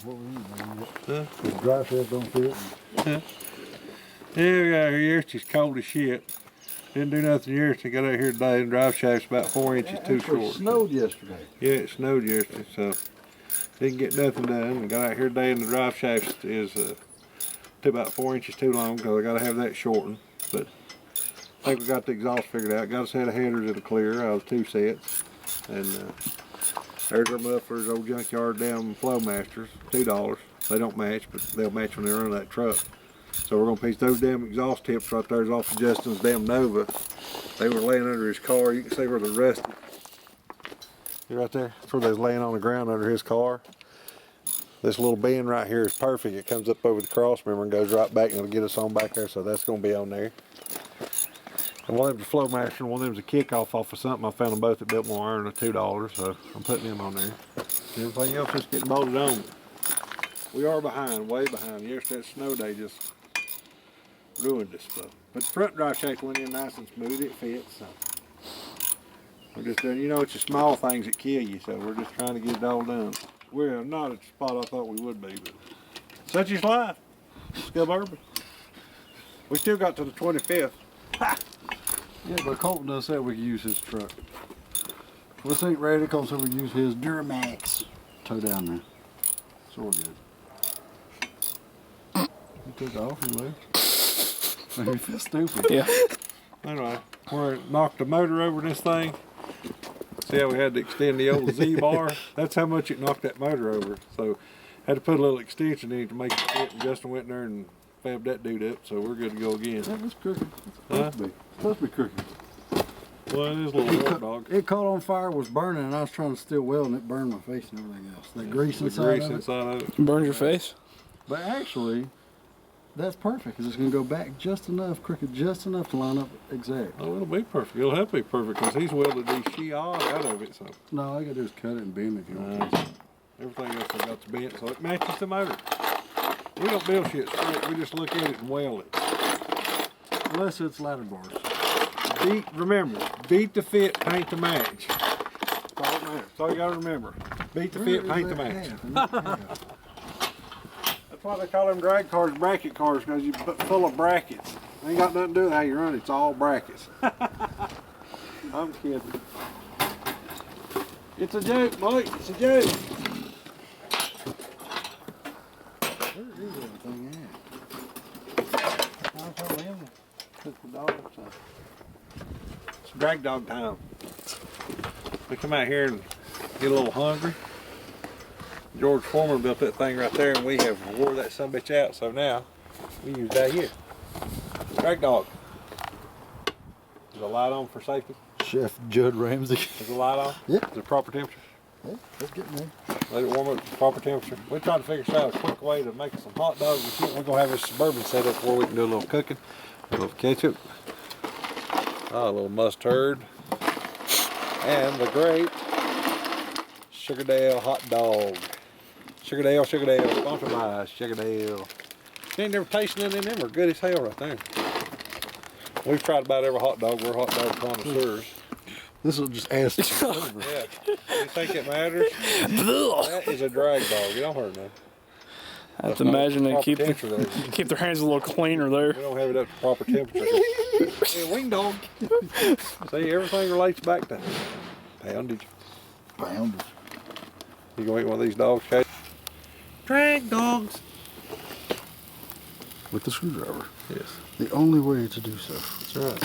What were you doing? Huh? The dry shed don't fit. Huh? Yeah, we got out here yesterday. It's cold as shit. Didn't do nothing yesterday. Got out here today and drive shaft's about 4 inches too short. It snowed yesterday. Yeah, it snowed yesterday, so didn't get nothing done. And got out here today and the drive shaft is took about 4 inches too long because I got to have that shortened. But I think we got the exhaust figured out. Got a set of headers that'll clear out of 2 sets. And there's our mufflers, old junkyard down Flowmasters, $2. They don't match, but they'll match when they run that truck. So we're gonna piece those damn exhaust tips right there off of Justin's damn Nova. They were laying under his car. You can see where they're rusted. See right there? That's where they was laying on the ground under his car. This little bend right here is perfect. It comes up over the cross member and goes right back and it'll get us on back there. So that's gonna be on there. And one of them's a Flowmaster and one of them's a kickoff off of something. I found them both at Biltmore Iron at $2, so I'm putting them on there. Everything else is getting bolted on. We are behind, way behind. Yesterday that snow day just ruined this stuff. But the front drive shaft went in nice and smooth. It fits. So we're just doing, you know, it's the small things that kill you. So we're just trying to get it all done. We're not at the spot I thought we would be, but such is life. Skullburban. We still got to the 25th. Yeah, but Colton does say we can use his truck. This ain't ready because we use his Duramax. Tow down there. So we're good. He took off, he left. He feels stupid. Yeah. Anyway, we knocked the motor over this thing. See how we had to extend the old Z-bar? That's how much it knocked that motor over. So had to put a little extension in it to make it fit, and Justin went in there and fabbed that dude up, so we're good to go again. That was crooked. It's supposed to be crooked. Well, it is a little hot dog. It caught on fire, was burning, and I was trying to still weld, and it burned my face and everything else. That grease inside of it. Burned your face? But actually, that's perfect, because it's going to go back just enough, crooked just enough to line up exact. Oh, it'll be perfect. It'll have to be perfect, because he's welded these sheehaws out of it. So no, all you got to do is cut it and bend it if you want to. Everything else I got to bend, so it matches the motor. We don't build shit straight. We just look at it and weld it. Unless it's ladder bars. Remember, beat the fit, paint the match. That's all that matters. That's all you got to remember. Beat the fit, paint the match. That's why they call them drag cars bracket cars, because you're full of brackets. Ain't got nothing to do with how you run it. It's all brackets. I'm kidding. It's a joke, Mike. It's a joke. Where is everything at? I'll tell him to put the dogs on. It's drag dog time. We come out here and get a little hungry. George Foreman built that thing right there, and we have wore that sumbitch out. So now we use that here. Drag dog. Is the light on for safety? Chef Judd Ramsey. Is the light on? Yeah. Is it proper temperature? Yeah, let's get in there. Let it warm up to proper temperature. We're trying to figure out a quick way to make some hot dogs and shit. We're gonna have this Suburban set up where we can do a little cooking, a little ketchup, a little mustard, and the great Sugardale hot dog. Sugardale, sponsored by Sugardale. You ain't never tasted none of them. They're good as hell right there. We've tried about every hot dog. We're hot dog connoisseurs. This will just add to Yeah. You think it matters? That is a drag dog. You don't hurt nothing. I have to imagine they keep their hands a little cleaner there. We don't have it up to proper temperature. Yeah, wing dog. See, everything relates back to poundage. Poundage. You gonna eat one of these dogs, Kate? Drag dogs. With the screwdriver. Yes. The only way to do so. That's right.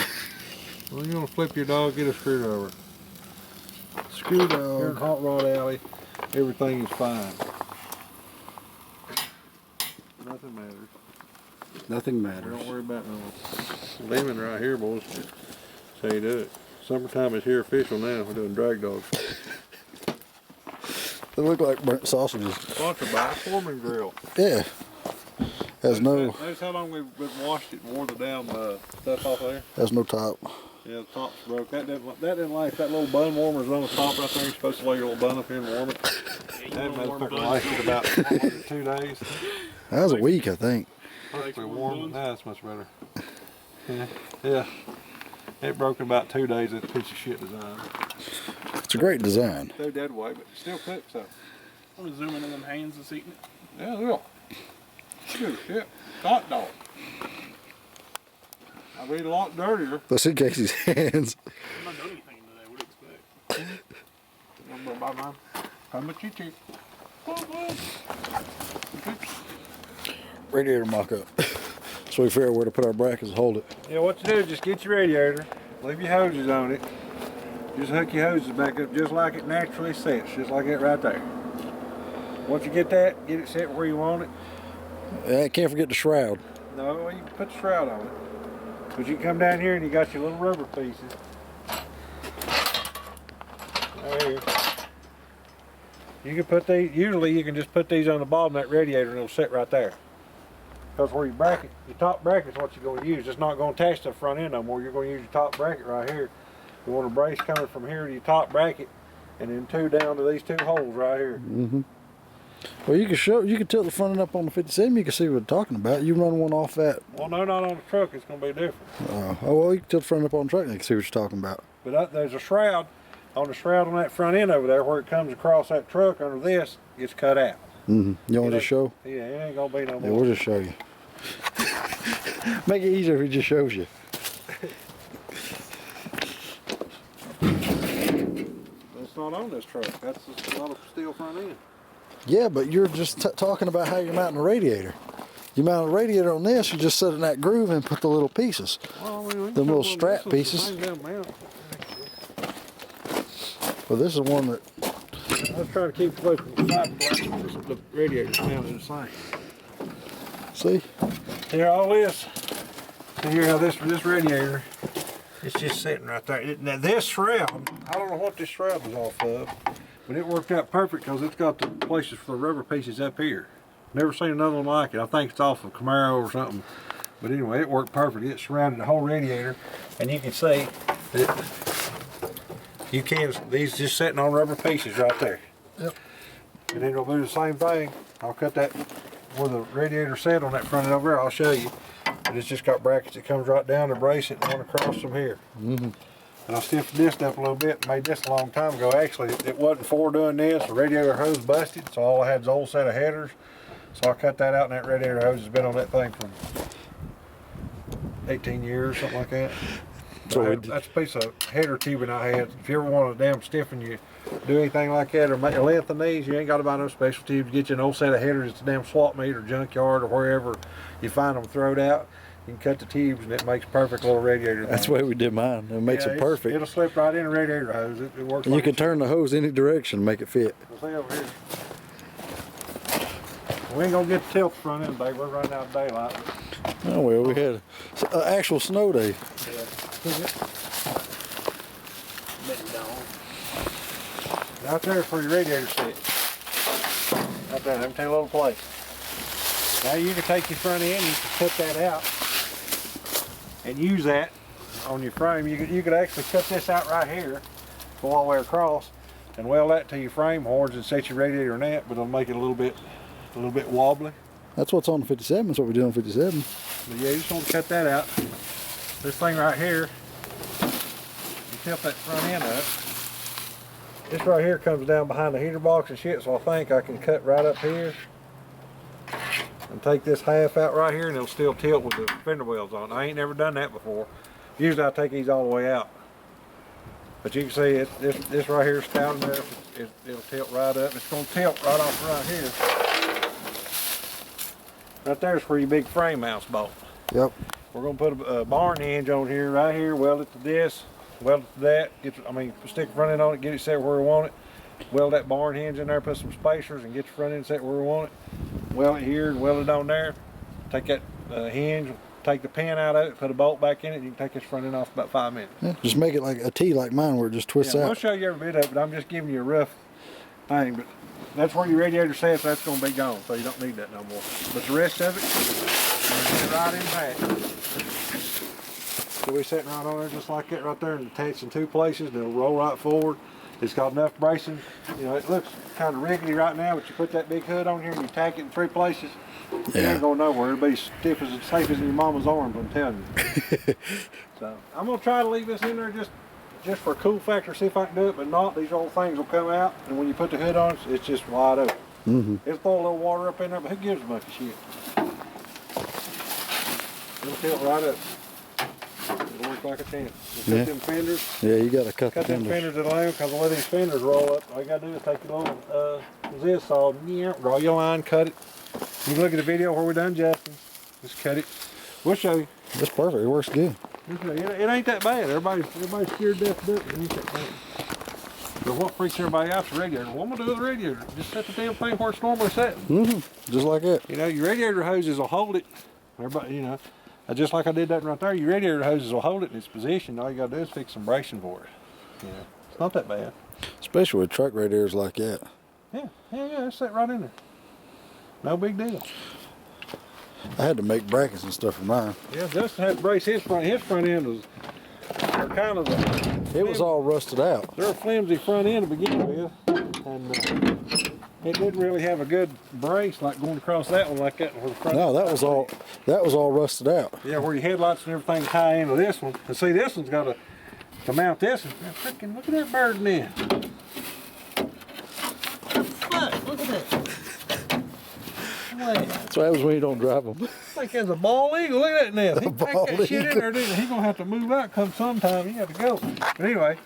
Well, you want to flip your dog, get a screwdriver. Screwdriver. Here in Hot Rod Alley, everything is fine. Nothing matters. Nothing matters. Don't worry about no lemon right here, boys. That's how you do it. Summertime is here official now. We're doing drag dogs. They look like burnt sausages. Sponsored by Foreman Grill. Yeah. Has no. Notice how long we've been washed it and wore the damn stuff off there? Has no top. Yeah, the top's broke. That didn't last. That little bun warmer's on the top right there. You're supposed to lay your little bun up here and warm it. That motherfucker lasted about 2 days. That was a week, I think. Perfectly warm. Now it's much better. Yeah. It broke in about 2 days. That piece of shit design. It's a great design. They're dead way, but it still cooks so. I'm gonna zoom in on them hands that's eating it. Yeah, look. Good as shit. Hot dog. I'll be a lot dirtier. Let's see Casey's hands. I'm not doing anything today. What do you expect? I'm gonna buy mine. Come with you. Radiator mock-up. So we figure out where to put our brackets and hold it. Yeah, what to do is just get your radiator, leave your hoses on it, just hook your hoses back up just like it naturally sets, just like that right there. Once you get that, get it set where you want it. Yeah, can't forget the shroud. No, you can put the shroud on it. But you can come down here and you got your little rubber pieces. There. You can put these, usually you can just put these on the bottom of that radiator and it'll sit right there. Because where your bracket, your top bracket is what you're going to use. It's not going to attach to the front end no more. You're going to use your top bracket right here. You want a brace coming from here to your top bracket and then two down to these two holes right here. Mm-hmm. Well, you can tilt the front end up on the 57. You can see what we're talking about. You run one off that. Well, no, not on the truck. It's going to be different. Oh, well, you can tilt the front up on the truck and you can see what you're talking about. But there's a shroud on the shroud on that front end over there where it comes across that truck under this, it's cut out. Mm-hmm. You want to just show? Yeah, it ain't going to be no more. Yeah, we'll just show you. Make it easier if he just shows you. That's not on this truck. That's just a lot of steel front end. Yeah, but you're just talking about how you're mounting a radiator. You mount a radiator on this, you just set in that groove and put the little pieces. Well, I mean, the little strap pieces. Well, this is one that... I was trying to keep away from the side plate. The radiator's mounted the same. See? Here, all this. See here how this radiator, it's just sitting right there. Now this shroud, I don't know what this shroud was off of, but it worked out perfect because it's got the places for the rubber pieces up here. Never seen another one like it. I think it's off of Camaro or something. But anyway, it worked perfect. It surrounded the whole radiator, and you can see that these just sitting on rubber pieces right there. Yep. And then it'll do the same thing. I'll cut that where the radiator set on that front end over there. I'll show you. And it's just got brackets that comes right down to brace it and one across from here. Mm-hmm. And I stiffened this up a little bit, made this a long time ago. Actually, it wasn't for doing this. The radiator hose busted, so all I had was an old set of headers. So I cut that out, and that radiator hose has been on that thing for 18 years, something like that. So that's a piece of header tubing I had. If you ever want to damn stiffen you, do anything like that, or lengthen these, you ain't got to buy no special tubes. Get you an old set of headers at the damn swap meet or junkyard or wherever you find them throwed out. You can cut the tubes and it makes perfect little radiator. That's the way we did mine. It makes it perfect. It'll slip right in a radiator hose. It works. And you can turn the hose any direction, make it fit. See over here. We ain't gonna get the tilt front end today. We're running out of daylight. Oh well, we had an actual snow day. Out there for your radiator set. Right there, let me tell you a little place. Now you can take your front end, you can cut that out and use that on your frame. You could actually cut this out right here, go all the way across, and weld that to your frame horns and set your radiator in that, but it'll make it a little bit wobbly. That's what's on the 57. That's what we do on 57. But yeah, you just want to cut that out. This thing right here, you tilt that front end up. This right here comes down behind the heater box and shit, so I think I can cut right up here and take this half out right here, and it'll still tilt with the fender wells on. I ain't never done that before. Usually I take these all the way out. But you can see this right here is stout enough. It'll tilt right up. It's going to tilt right off right here. Right there's where your big frame mounts bolt. Yep. We're going to put a barn hinge on here, right here, weld it to this, weld it to that. Stick the front end on it, get it set where we want it. Weld that barn hinge in there, put some spacers, and get the front end set where we want it. Weld it here and weld it on there. Take that hinge, take the pin out of it, put a bolt back in it, and you can take this front end off in about 5 minutes. Yeah, just make it like a T like mine where it just twists out. We'll show you every bit of it, but I'm just giving you a rough thing. But that's where your radiator sets, that's going to be gone, so you don't need that no more. But the rest of it, get it right in back. So we're sitting right on there just like that right there and attached in 2 places, and it'll roll right forward. It's got enough bracing. You know, it looks kind of rickety right now, but you put that big hood on here and you tack it in 3 places, it ain't going nowhere. It'll be stiff as safe as in your mama's arms, I'm telling you. So I'm going to try to leave this in there just just for a cool factor, see if I can do it, but not, these old things will come out, and when you put the hood on, it's just wide open. Mm-hmm. It'll throw a little water up in there, but who gives a bunch of shit? It'll tilt right up. It'll work like a champ. You cut them fenders. Yeah, you gotta cut the them fenders. fenders at length, because the way these fenders roll up, all you gotta do is take your little zip saw, draw your line, cut it. You can look at the video where we're done, Justin. Just cut it. We'll show you. That's perfect. It works good. It ain't that bad. Everybody's scared death to do it. It ain't that bad. But what freaks everybody out is the radiator. What am I gonna do with the radiator? Just set the damn thing where it's normally set. Mm-hmm. Just like that. You know, your radiator hoses will hold it. Everybody, you know, just like I did that right there. Your radiator hoses will hold it in its position. All you gotta do is fix some bracing for it. You know, it's not that bad. Especially with truck radiators like that. Yeah, it's set right in there. No big deal. I had to make brackets and stuff for mine. Yeah, Justin had to brace his front. His front end was kind of It was all rusted out. They're a flimsy front end to begin with, and it didn't really have a good brace like going across that one like that. Where the front No, that was all rusted out. Yeah, where your headlights and everything tie into this one. And see, this one's got to mount this one. Freaking look at that bird then. Look at that. That's what happens when you don't drive them. I think there's a bald eagle. Look at that nest. He packed bald that shit in eagle. there, didn't he? He's going to have to move out come sometime. He had to go. But anyway,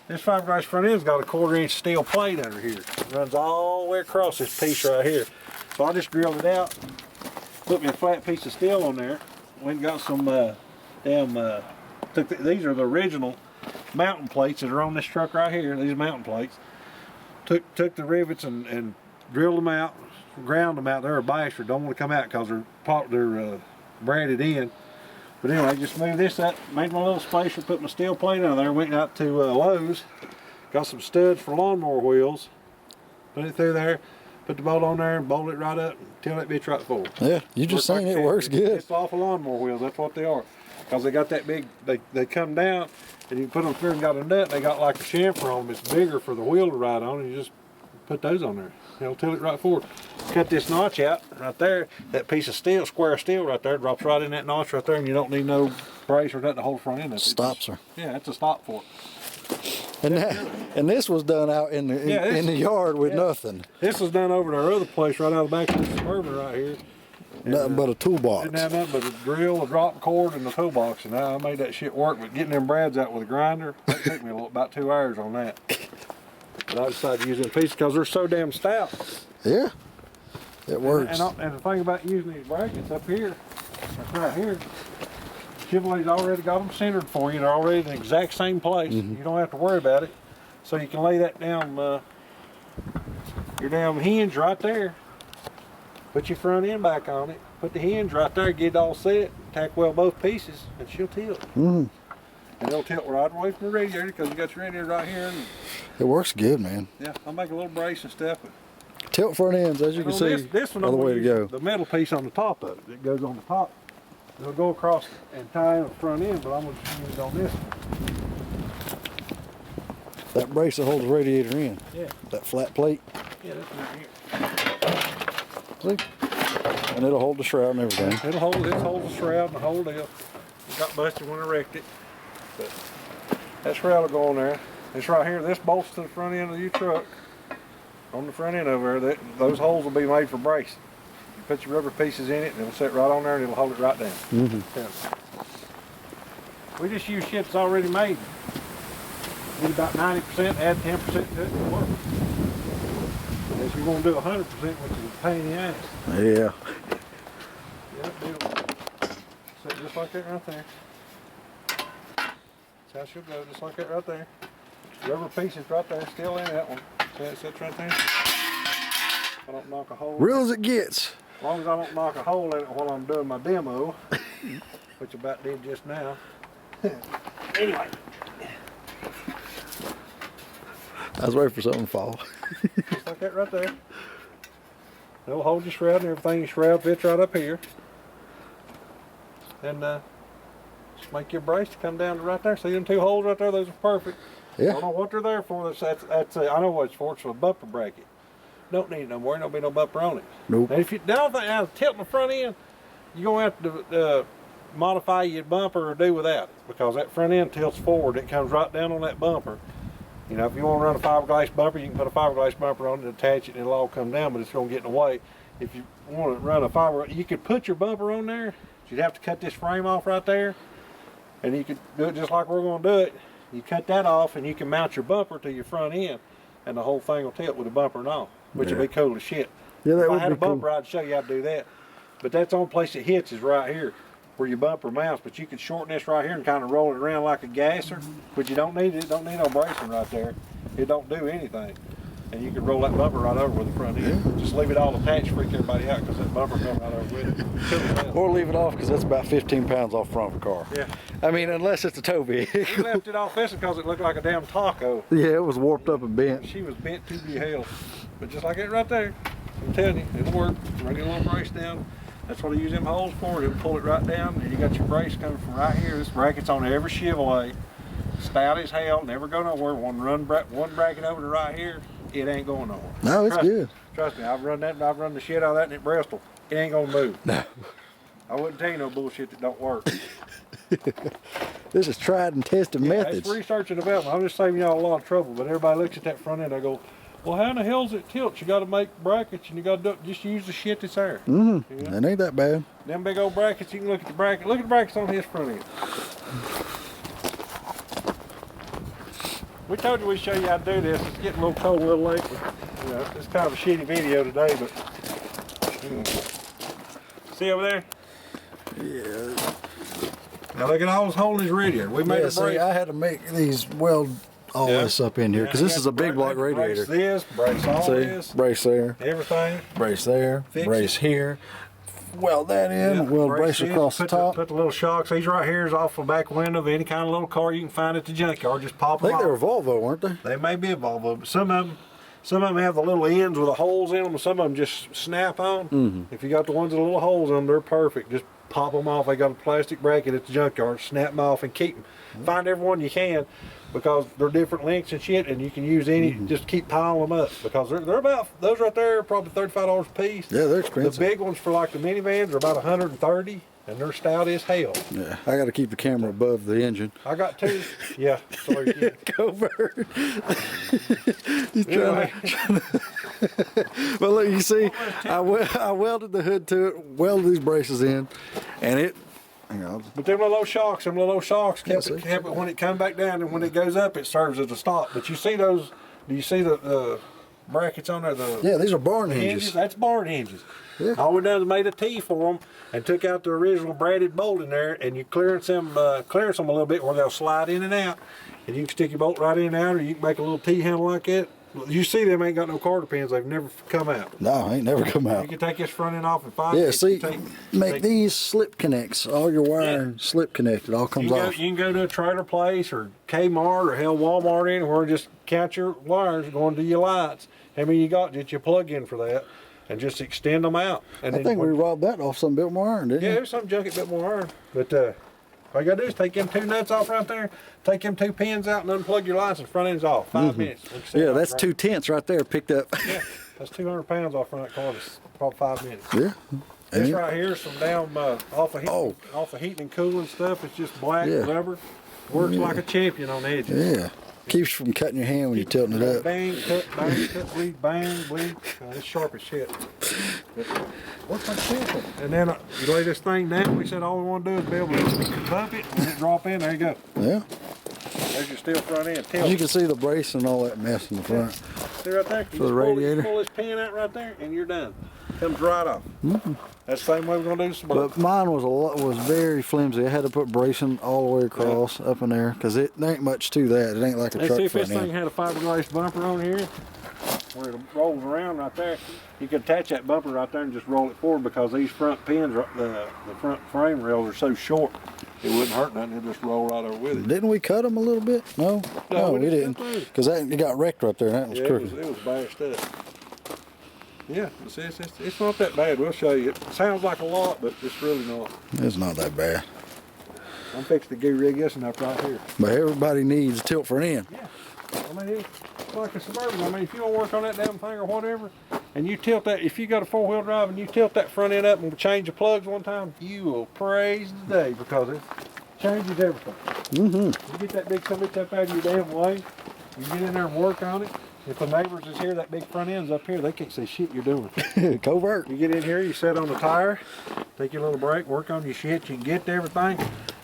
this fiberglass front end's got a 1/4-inch steel plate under here. It runs all the way across this piece right here. So I just drilled it out, put me a flat piece of steel on there. Went and got some these are the original mountain plates that are on this truck right here. These mountain plates. Took the rivets and drilled them out. Ground them out. They're a bastard. Don't want to come out because they're braided in. But anyway, just moved this up, made my little spacer, put my steel plate on there, went out to Lowe's, got some studs for lawnmower wheels, put it through there, put the bolt on there, and bolt it right up, till that bitch right forward. Yeah, you just saying it works good. It's off of lawnmower wheels. That's what they are, because they got that big. They come down, and you put them through and got a nut. And they got like a chamfer on them. It's bigger for the wheel to ride on, and you just put those on there. It'll tilt it right forward. Cut this notch out right there. That piece of steel, square steel right there, drops right in that notch right there, and you don't need no brace or nothing to hold the front end up. Stops her. Yeah, it's a stop for it. And this was done out in the yard with nothing. This was done over to our other place right out of the back of the Skullburban right here. Nothing but a toolbox. Didn't have nothing but a drill, a drop cord, and a toolbox, and I made that shit work. But getting them brads out with a grinder, that took me about 2 hours on that. But I decided to use them pieces because they're so damn stout. Yeah, it works. And the thing about using these brackets up here, right here, Chevrolet's already got them centered for you. They're already in the exact same place. You don't have to worry about it. So you can lay that down, your damn hinge right there. Put your front end back on it. Put the hinge right there, get it all set, tack weld both pieces, and she'll tilt. And it'll tilt right away from the radiator because you got your radiator right here. And it works good, man. yeah, I'll make a little brace and stuff. Tilt front ends, as you can see, this one are the way to go. The metal piece on the top of it. It goes on the top. It'll go across and tie in the front end, but I'm going to use it on this one. That brace that holds the radiator in. Yeah. That flat plate. Yeah, this one right here. See? And it'll hold the shroud and everything. It'll hold the shroud and the whole deal. It got busted when I wrecked it. But that shroud will go on there. It's right here. This bolts to the front end of your truck. On the front end over there, those holes will be made for bracing. You put your rubber pieces in it, and it'll sit right on there, and it'll hold it right down. Yeah. We just use shit that's already made. Get about 90%, add 10% to it, and it'll work. Unless you're going to do 100%, which is a pain in the ass. Yeah. Yeah, it'll sit just like that right there. That's how she'll go, just like that right there. Rubber pieces right there, still in that one. See how it sits right there? I don't knock a hole. Real as it gets. As long as I don't knock a hole in it while I'm doing my demo, which I about did just now. Anyway. I was waiting for something to fall. Just like that right there. It'll hold your shroud and everything. Your shroud fits right up here. And just make your brace to come down to right there. See them two holes right there? Those are perfect. Yeah. I don't know what they're there for. I know what it's for. It's for a bumper bracket. Don't need it no more. There'll be no bumper on it. Nope. And if you don't think tilting the front end, you're gonna have to modify your bumper or do without it, because that front end tilts forward. It comes right down on that bumper. You know, if you want to run a fiberglass bumper, you can put a fiberglass bumper on it, attach it, and it'll all come down, but it's going to get in the way. If you want to run a fiber, you could put your bumper on there. You'd have to cut this frame off right there, and you could do it just like we're going to do it. You cut that off, and you can mount your bumper to your front end, and the whole thing will tilt with the bumper and all, which would be cool as shit. Yeah, that if would I had be a bumper, cool. I'd show you how to do that. But that's the only place it hits is right here, where your bumper mounts. But you can shorten this right here and kind of roll it around like a gasser, but you don't need it. Don't need no bracing right there. It don't do anything. And you can roll that bumper right over with the front end. Yeah. Just leave it all attached, freak everybody out, because that bumper comes right over with it. Or leave it off, because that's about 15 pounds off front of a car. Yeah. I mean, unless it's a tow We vehicle. left it off this because it looked like a damn taco. Yeah, it was warped up and bent. She was bent to be hell. But just like that right there, I'm telling you, it'll work. Run your little brace down. That's what I use them holes for. It'll pull it right down, and you got your brace coming from right here. This bracket's on every Chevrolet. Stout as hell, never go nowhere. One bracket over to right here, it ain't going nowhere. No, it's good. Trust me, I've run that, and I've run the shit out of that in Bristol. It ain't gonna move. No. I wouldn't tell you no bullshit that don't work. This is tried and tested methods. It's research and development. I'm just saving y'all a lot of trouble. But everybody looks at that front end, I go, well, how in the hell's it tilt? You got to make brackets, and you got to just use the shit that's there. Mm-hmm. You know? It ain't that bad. Them big old brackets, you can look at the bracket. Look at the brackets on his front end. We told you we'd show you how to do this. It's getting a little cold a little late. But, you know, it's kind of a shitty video today, but see over there? Yeah. Now look at all those holes in his radiator. We made a See, brace. I had to make these weld all this up in here, because this is a big block radiator. Brace this, brace all See, this, brace there, everything. brace there, Fix brace it. here. Weld that in, weld brace this, across the put top. Put the little shocks. These right here is off the back window of any kind of little car you can find at the junkyard. Just pop I them think they were off. Volvo, weren't they? They may be a Volvo, but some of them have the little ends with the holes in them, and some of them just snap on. If you got the ones with the little holes in them, they're perfect. Just pop them off. They got a plastic bracket at the junkyard. Snap them off and keep them. Find every one you can, because they're different lengths and shit, and you can use any. Just keep piling them up, because they're about, those right there are probably $35 a piece. Yeah, they're The expensive. big ones for like the minivans are about 130, and they're stout as hell. Yeah, I got to keep the camera above the engine. I got two. Yeah, sorry, kid. Go bird. He's Anyway. But look, you see, I welded the hood to it, welded these braces in, and it. Hang on. But them little shocks kept see. it when it come back down, and when it goes up, it serves as a stop. But you see those? Do you see the brackets on there? Yeah, these are barn hinges. hinges. That's barn hinges. Yeah. All we done is made a T for them and took out the original braided bolt in there, and you clearance them a little bit where they'll slide in and out, and you can stick your bolt right in and out, or you can make a little T handle like that. You see them ain't got no quarter pins. They've never come out. No, ain't never come You out. can take this front end off in 5 Yeah, minutes. see, make these slip connects. All your wiring slip connected. All comes off. You can go to a trailer place or Kmart or hell Walmart anywhere and just count your wires going to your lights. How many you got? Get your plug in for that, and just extend them out. And I think we robbed that off some bit more iron, didn't Yeah, we? there's some junk a bit more iron. But all you gotta do is take them two nuts off right there, take them two pins out, and unplug your lights, and front end's off. 5 minutes. Like I said, Yeah, that's right. 2 tenths right there picked up. Yeah, that's 200 pounds off front car. It's probably 5 minutes. Yeah. This And right here is some down off of heating and cooling stuff. It's just black rubber. Works like a champion on edges. yeah. Keeps you from cutting your hand when you're tilting it up. Bang, cut, bleed, bang, bleed. It's sharp as shit. But works like a champion. And then you lay this thing down. We said all we want to do is be able to bump it and it drop in. There you go. Yeah. There's your steel front end. You can see the brace and all that mess in the front. See right there? You For the just radiator. pull this pin out right there, and you're done. Comes right off. That's the same way we're gonna do some. But mine was very flimsy. I had to put bracing all the way across up in there, because there ain't much to that. It ain't like a Let's truck see if this front thing end. had a fiberglass bumper on here, where it rolls around right there. You could attach that bumper right there and just roll it forward, because these front pins, the front frame rails are so short, it wouldn't hurt nothing. It'll just roll right over with it. Didn't we cut them a little bit? No, No, we we didn't didn't. cut those. Because it got wrecked right there. And that was Yeah, crooked. it was bashed up. Yeah, it's not that bad. We'll show you. It sounds like a lot, but it's really not. It's not that bad. I'm fixing to go rig this one up right here. But everybody needs a tilt for an end. Yeah, I mean, it's like a Suburban. I mean, if you don't work on that damn thing or whatever, and you tilt that, if you got a 4-wheel drive and you tilt that front end up and change the plugs one time, you will praise the day because it changes everything. Mm-hmm. You get that big bitch up out of your damn way, you get in there and work on it. If the neighbors is here, that big front end's up here, they can't say shit you're doing. Covert. You get in here, you sit on the tire, take your little break, work on your shit, you can get to everything,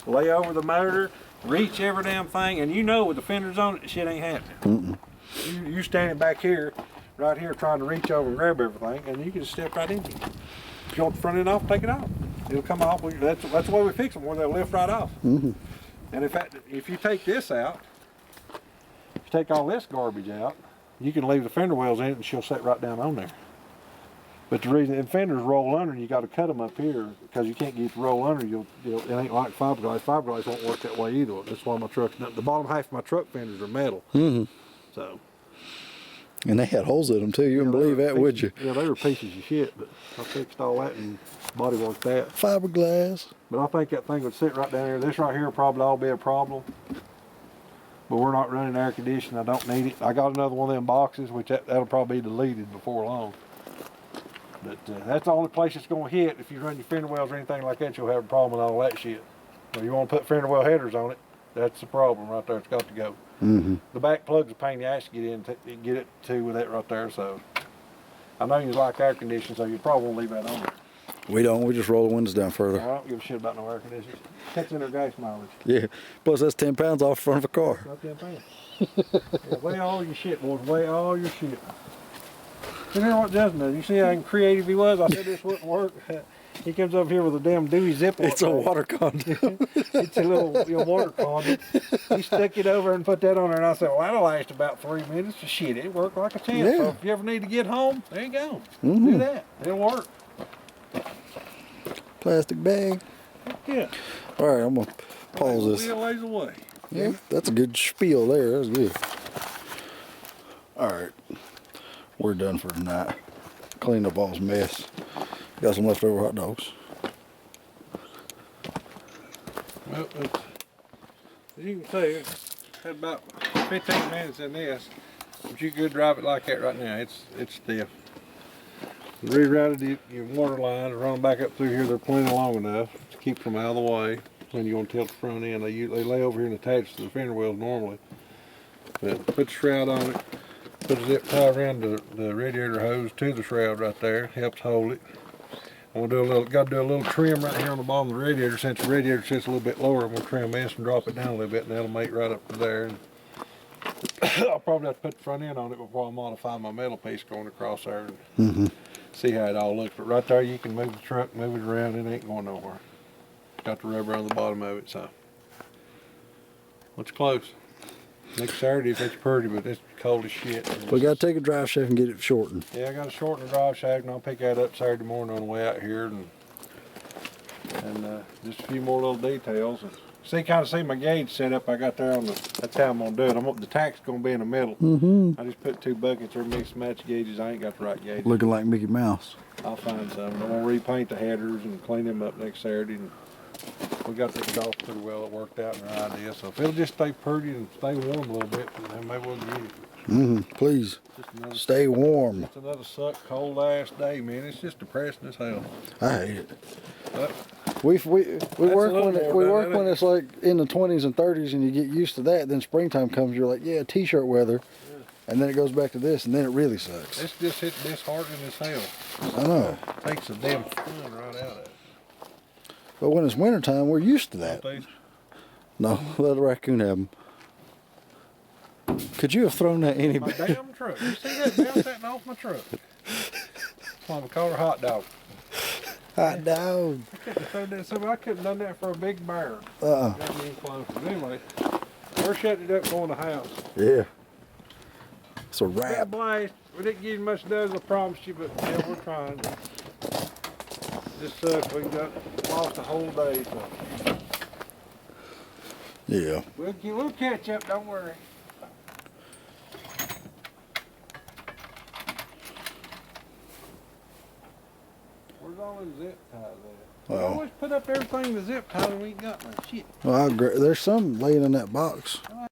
lay over the motor, reach every damn thing, and you know with the fenders on it, the shit ain't happening. You're standing back here, right here, trying to reach over and grab everything, and you can just step right into it. If you want the front end off, take it off. It'll come off. That's the way we fix them, where they'll lift right off. Mm-hmm. And in fact, if you take this out, if you take all this garbage out, you can leave the fender wells in it and she'll set right down on there. But the reason, if fenders roll under, you got to cut them up here because you can't get to roll under. It ain't like fiberglass. Fiberglass won't work that way either. That's why my truck's not. The bottom half of my truck fenders are metal. Mm-hmm. So. And they had holes in them too. You wouldn't believe that, would you? Yeah, they were pieces of shit, but I fixed all that and body worked that. Fiberglass. But I think that thing would sit right down here. This right here will probably all be a problem. But we're not running air conditioning. I don't need it. I got another one of them boxes, which that'll probably be deleted before long. But that's the only place it's going to hit. If you run your fender wells or anything like that, you'll have a problem with all that shit. If you want to put fender well headers on it, that's the problem right there. It's got to go. Mm-hmm. The back plug's a pain in the ass to get in, get it to with that right there. So I know you like air conditioning, so you probably won't leave that on there. We don't. We just roll the windows down further. I don't give a shit about no air conditioning. Takes in their gas mileage. Yeah. Plus, that's 10 pounds off the front of a car. Not 10 pounds. Yeah, weigh all your shit, boys. Weigh all your shit. You know what Justin does? You see how creative he was? I said this wouldn't work. He comes up here with a damn Dewey zip on. It's a water conduit. It's a little water conduit. He stuck it over and put that on there, and I said, well, that'll last about 3 minutes. Shit, it worked like a champ. Yeah. So if you ever need to get home, there you go. Mm-hmm. Do that. It'll work. Plastic bag. Yeah. All right, I'm going to pause this. Wheel lays away. Yeah, that's a good spiel there. That was good. All right, we're done for tonight. Cleaned up all's mess. Got some leftover hot dogs. Well, as you can see, it's had about 15 minutes in this, but you could drive it like that right now. It's stiff. Rerouted your water lines, run them back up through here. They're plenty long enough to keep them out of the way. When you want to tilt the front end, they lay over here and attach to the fender wells normally. But put the shroud on it. Put a zip tie around the radiator hose to the shroud right there. Helps hold it. I'm gonna got to do a little trim right here on the bottom of the radiator. Since the radiator sits a little bit lower, I'm gonna trim this and drop it down a little bit, and that'll mate right up to there. And I'll probably have to put the front end on it before I modify my metal piece going across there and see how it all looks. But right there, you can move the truck, move it around. It ain't going nowhere. Got the rubber on the bottom of it, so it's close. Next Saturday, if it's pretty, but it's cold as shit. We got to take a drive shaft and get it shortened. Yeah, I got to shorten the drive shaft, and I'll pick that up Saturday morning on the way out here, and just a few more little details. And kind of see my gauge set up I got there on the. That's how I'm gonna do it. The tack's gonna be in the middle. I just put 2 buckets or mix and match gauges. I ain't got the right gauge. Looking like Mickey Mouse. I'll find some. I'm gonna repaint the headers and clean them up next Saturday. And we got this off pretty well. It worked out in our idea. So if it'll just stay pretty and stay warm a little bit, then maybe we'll get it. Please stay warm. It's another cold ass day, man. It's just depressing as hell. I hate it. But We work when it's like in the 20s and 30s, and you get used to that. Then springtime comes, you're like, yeah, t-shirt weather, and then it goes back to this, and then it really sucks. it's just disheartening as hell. I know. Takes the damn fun right out of it. But when it's wintertime, we're used to that. No, let a raccoon have them. Could you have thrown that any My damn truck. You see that bouncing off my truck? That's why we call her Hot Dog. Hot dog. I couldn't have done that for a big bear. Got me in close. But anyway, we're shutting it up going to the house. Yeah. It's a Big wrap. blast. We didn't get as much done as I promised you, but yeah, we're trying. This sucks. We lost a whole day. So. Yeah. We'll catch up. Don't worry. Where's all them zip ties at? We always put up everything in the zip tie and we ain't got no shit. Well, I agree. There's some laying in that box. Oh,